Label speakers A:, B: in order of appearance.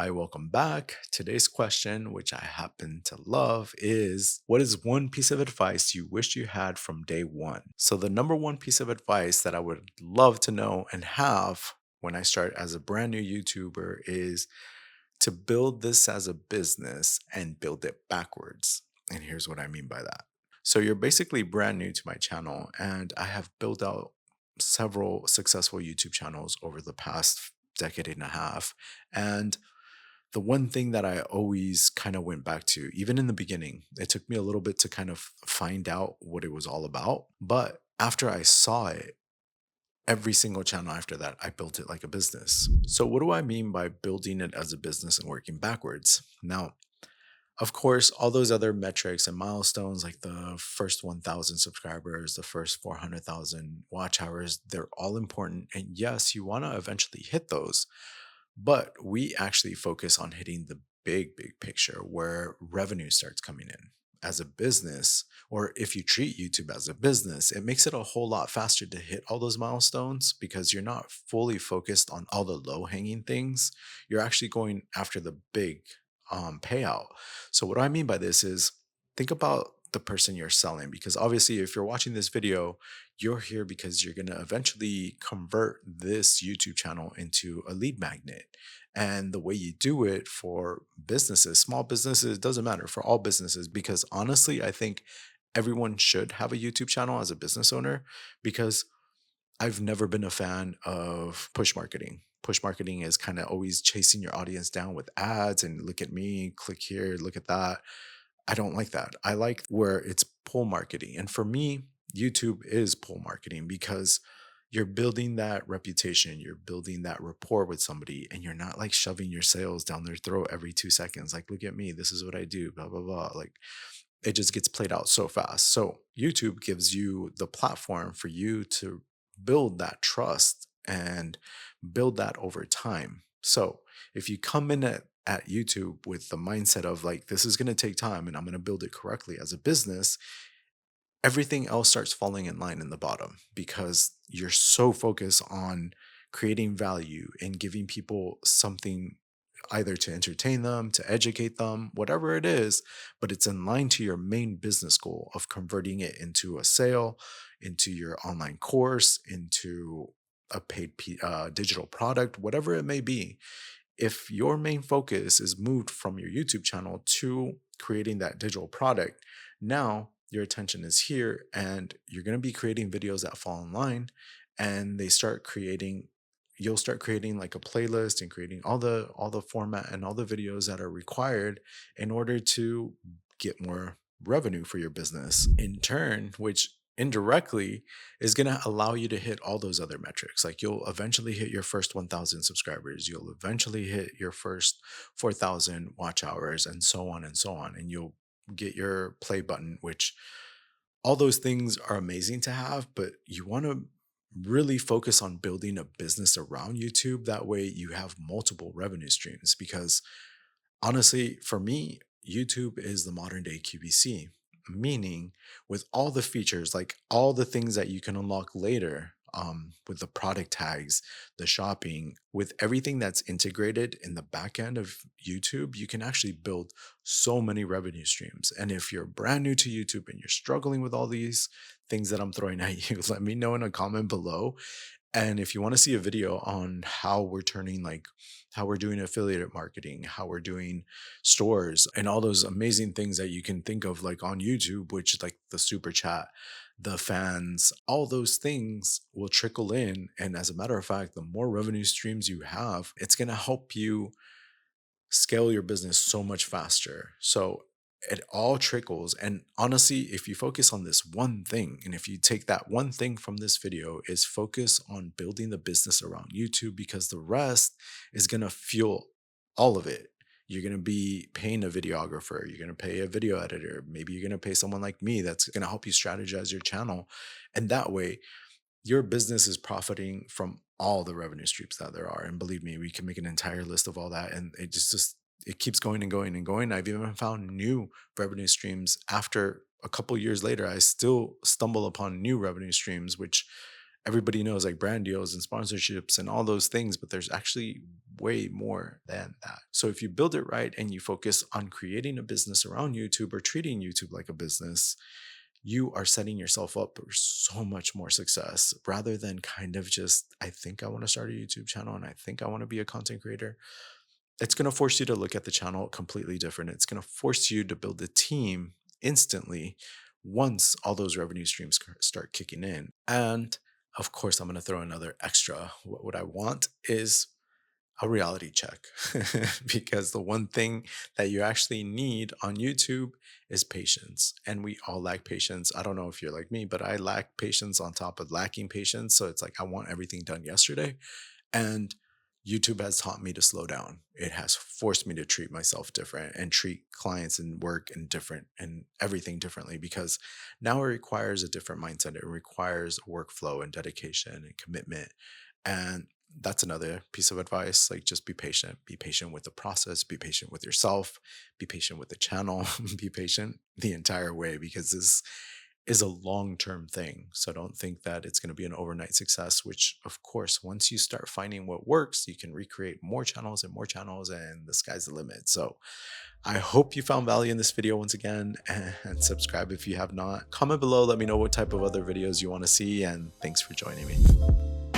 A: Hi, welcome back. Today's question, which I happen to love, is what is one piece of advice you wish you had from day one? So, the number one piece of advice that I would love to know and have when I start as a brand new YouTuber is to build this as a business and build it backwards. And here's what I mean by that. So, you're basically brand new to my channel, and I have built out several successful YouTube channels over the past decade and a half. And the one thing that I always kind of went back to, even in the beginning, it took me a little bit to kind of find out what it was all about. But after I saw it, every single channel after that, I built it like a business. So, what do I mean by building it as a business and working backwards? Now, of course, all those other metrics and milestones, like the first 1,000 subscribers, the first 400,000 watch hours, they're all important. And yes, you want to eventually hit those. But we actually focus on hitting the big picture where revenue starts coming in. As a business, or if you treat YouTube as a business, it makes it a whole lot faster to hit all those milestones because you're not fully focused on all the low hanging things. You're actually going after the big payout. So, what do I mean by this is think about the person you're selling because obviously, if you're watching this video, you're here because you're going to eventually convert this YouTube channel into a lead magnet. And the way you do it for businesses, small businesses, doesn't matter for all businesses, because honestly, I think everyone should have a YouTube channel as a business owner because I've never been a fan of push marketing. Push marketing is kind of always chasing your audience down with ads and look at me, click here, look at that. I don't like that. I like where it's pull marketing. And for me, YouTube is pull marketing because you're building that reputation, you're building that rapport with somebody, and you're not like shoving your sales down their throat every 2 seconds. Like, look at me, this is what I do, blah, blah, blah. Like, it just gets played out so fast. So, YouTube gives you the platform for you to build that trust and build that over time. So, if you come in at YouTube with the mindset of like, this is going to take time and I'm going to build it correctly as a business, everything else starts falling in line in the bottom because you're so focused on creating value and giving people something either to entertain them, to educate them, whatever it is, but it's in line to your main business goal of converting it into a sale, into your online course, into a digital product, whatever it may be. If your main focus is moved from your YouTube channel to creating that digital product, now your attention is here and you're going to be creating videos that fall in line and you'll start creating like a playlist and creating all the format and all the videos that are required in order to get more revenue for your business in turn, which indirectly is going to allow you to hit all those other metrics. Like you'll eventually hit your first 1,000 subscribers, you'll eventually hit your first 4,000 watch hours, and so on and so on. And you'll get your play button, which all those things are amazing to have, but you want to really focus on building a business around YouTube. That way you have multiple revenue streams because honestly, for me, YouTube is the modern day QVC, meaning with all the features, like all the things that you can unlock later, with the product tags, the shopping, with everything that's integrated in the back end of YouTube, you can actually build so many revenue streams. And if you're brand new to YouTube and you're struggling with all these things that I'm throwing at you, let me know in a comment below. And if you want to see a video on how we're doing affiliate marketing, how we're doing stores, and all those amazing things that you can think of, like on YouTube, which is like the super chat, the fans, all those things will trickle in. And as a matter of fact, the more revenue streams you have, it's going to help you scale your business so much faster. So it all trickles. And honestly, if you focus on this one thing, and if you take that one thing from this video, is focus on building the business around YouTube because the rest is going to fuel all of it. You're going to be paying a videographer, you're going to pay a video editor, maybe you're going to pay someone like me that's going to help you strategize your channel. And that way, your business is profiting from all the revenue streams that there are. And believe me, we can make an entire list of all that. And it just it keeps going and going and going. I've even found new revenue streams after a couple years later. I still stumble upon new revenue streams, which everybody knows like brand deals and sponsorships and all those things, but there's actually way more than that. So if you build it right and you focus on creating a business around YouTube or treating YouTube like a business, you are setting yourself up for so much more success rather than kind of just, I think I want to start a YouTube channel and I think I want to be a content creator. It's going to force you to look at the channel completely different. It's going to force you to build a team instantly once all those revenue streams start kicking in. And of course, I'm going to throw another extra. What I want is a reality check because the one thing that you actually need on YouTube is patience. And we all lack patience. I don't know if you're like me, but I lack patience on top of lacking patience. So it's like I want everything done yesterday. And YouTube has taught me to slow down. It has forced me to treat myself different and treat clients and work and different and everything differently because now it requires a different mindset. It requires workflow and dedication and commitment. And that's another piece of advice. Like, just be patient. Be patient with the process. Be patient with yourself. Be patient with the channel. Be patient the entire way because this is a long-term thing. So don't think that it's going to be an overnight success, which of course, once you start finding what works, you can recreate more channels and the sky's the limit. So I hope you found value in this video once again, and subscribe if you have not. Comment below, let me know what type of other videos you want to see, and thanks for joining me.